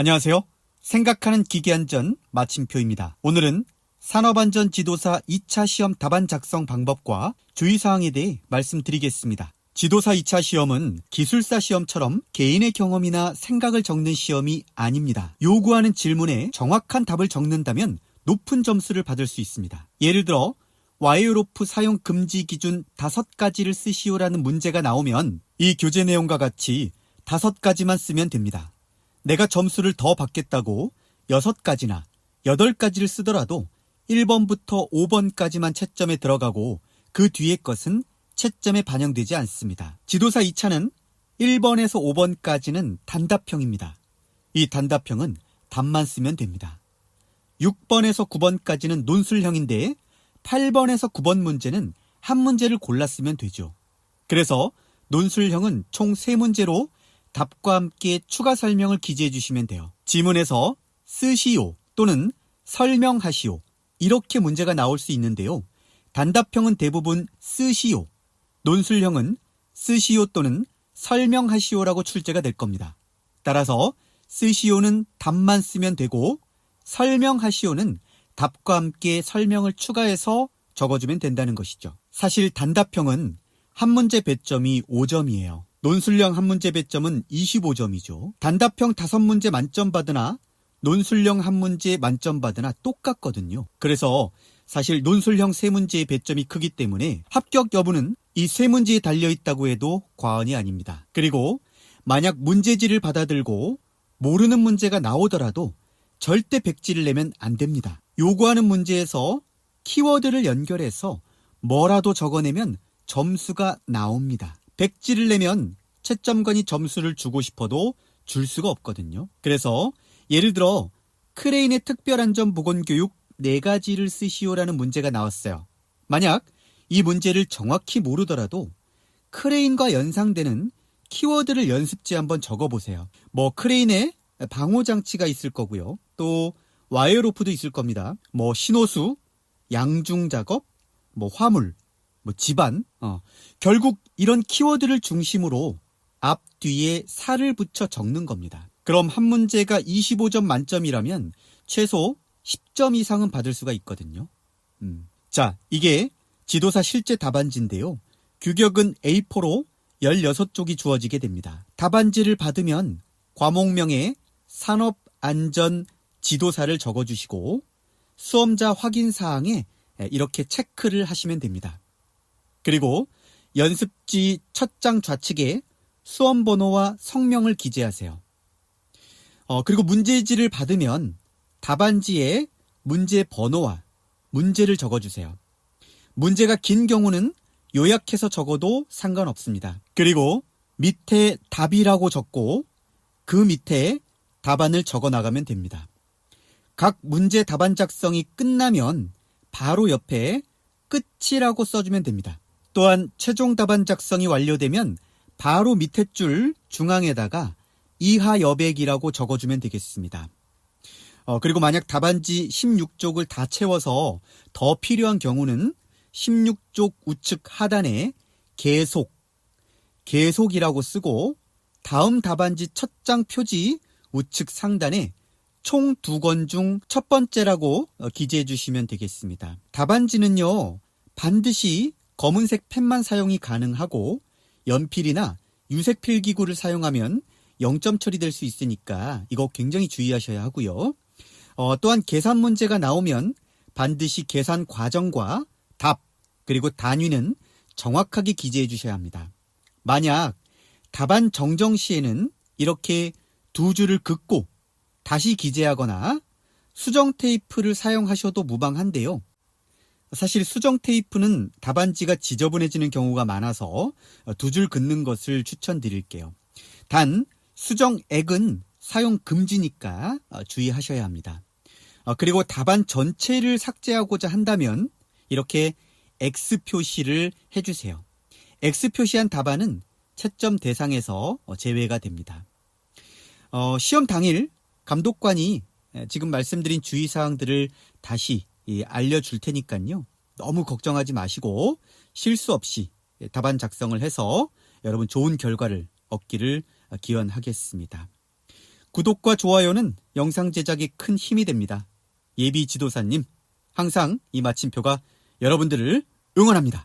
안녕하세요. 생각하는 기계안전 마침표입니다. 오늘은 산업안전지도사 2차 시험 답안 작성 방법과 주의사항에 대해 말씀드리겠습니다. 지도사 2차 시험은 기술사 시험처럼 개인의 경험이나 생각을 적는 시험이 아닙니다. 요구하는 질문에 정확한 답을 적는다면 높은 점수를 받을 수 있습니다. 예를 들어 와이어로프 사용 금지 기준 5가지를 쓰시오라는 문제가 나오면 이 교재 내용과 같이 5가지만 쓰면 됩니다. 내가 점수를 더 받겠다고 6가지나 8가지를 쓰더라도 1번부터 5번까지만 채점에 들어가고 그 뒤의 것은 채점에 반영되지 않습니다. 지도사 2차는 1번에서 5번까지는 단답형입니다. 이 단답형은 답만 쓰면 됩니다. 6번에서 9번까지는 논술형인데 8번에서 9번 문제는 한 문제를 골라 쓰면 되죠. 그래서 논술형은 총 3문제로 답과 함께 추가 설명을 기재해 주시면 돼요. 지문에서 쓰시오 또는 설명하시오 이렇게 문제가 나올 수 있는데요. 단답형은 대부분 쓰시오, 논술형은 쓰시오 또는 설명하시오라고 출제가 될 겁니다. 따라서 쓰시오는 답만 쓰면 되고 설명하시오는 답과 함께 설명을 추가해서 적어주면 된다는 것이죠. 사실 단답형은 한 문제 배점이 5점이에요. 논술형 한 문제 배점은 25점이죠. 단답형 5문제 만점 받으나 논술형 한 문제 만점 받으나 똑같거든요. 그래서 사실 논술형 3문제의 배점이 크기 때문에 합격 여부는 이 3문제에 달려있다고 해도 과언이 아닙니다. 그리고 만약 문제지를 받아들고 모르는 문제가 나오더라도 절대 백지를 내면 안 됩니다. 요구하는 문제에서 키워드를 연결해서 뭐라도 적어내면 점수가 나옵니다. 백지를 내면 채점관이 점수를 주고 싶어도 줄 수가 없거든요. 그래서 예를 들어 크레인의 특별안전보건교육 4가지를 쓰시오라는 문제가 나왔어요. 만약 이 문제를 정확히 모르더라도 크레인과 연상되는 키워드를 연습지 한번 적어보세요. 크레인에 방호장치가 있을 거고요. 또 와이어로프도 있을 겁니다. 신호수, 양중작업, 화물, 집안, 결국 이런 키워드를 중심으로 앞, 뒤에 살을 붙여 적는 겁니다. 그럼 한 문제가 25점 만점이라면 최소 10점 이상은 받을 수가 있거든요. 자, 이게 지도사 실제 답안지인데요. 규격은 A4로 16쪽이 주어지게 됩니다. 답안지를 받으면 과목명에 산업안전 지도사를 적어주시고 수험자 확인사항에 이렇게 체크를 하시면 됩니다. 그리고 연습지 첫 장 좌측에 수험번호와 성명을 기재하세요. 그리고 문제지를 받으면 답안지에 문제 번호와 문제를 적어주세요. 문제가 긴 경우는 요약해서 적어도 상관없습니다. 그리고 밑에 답이라고 적고 그 밑에 답안을 적어 나가면 됩니다. 각 문제 답안 작성이 끝나면 바로 옆에 끝이라고 써주면 됩니다. 또한 최종 답안 작성이 완료되면 바로 밑에 줄 중앙에다가 이하 여백이라고 적어주면 되겠습니다. 그리고 만약 답안지 16쪽을 다 채워서 더 필요한 경우는 16쪽 우측 하단에 계속이라고 쓰고 다음 답안지 첫 장 표지 우측 상단에 총 2권 중 첫 번째라고 기재해 주시면 되겠습니다. 답안지는요, 반드시 검은색 펜만 사용이 가능하고 연필이나 유색 필기구를 사용하면 0점 처리될 수 있으니까 이거 굉장히 주의하셔야 하고요. 또한 계산 문제가 나오면 반드시 계산 과정과 답, 그리고 단위는 정확하게 기재해 주셔야 합니다. 만약 답안 정정 시에는 이렇게 2줄을 긋고 다시 기재하거나 수정 테이프를 사용하셔도 무방한데요. 사실 수정 테이프는 답안지가 지저분해지는 경우가 많아서 2줄 긋는 것을 추천드릴게요. 단 수정액은 사용 금지니까 주의하셔야 합니다. 그리고 답안 전체를 삭제하고자 한다면 이렇게 X 표시를 해주세요. X 표시한 답안은 채점 대상에서 제외가 됩니다. 시험 당일 감독관이 지금 말씀드린 주의사항들을 다시 알려줄 테니까요. 너무 걱정하지 마시고 실수 없이 답안 작성을 해서 여러분 좋은 결과를 얻기를 기원하겠습니다. 구독과 좋아요는 영상 제작에 큰 힘이 됩니다. 예비 지도사님, 항상 이 마침표가 여러분들을 응원합니다.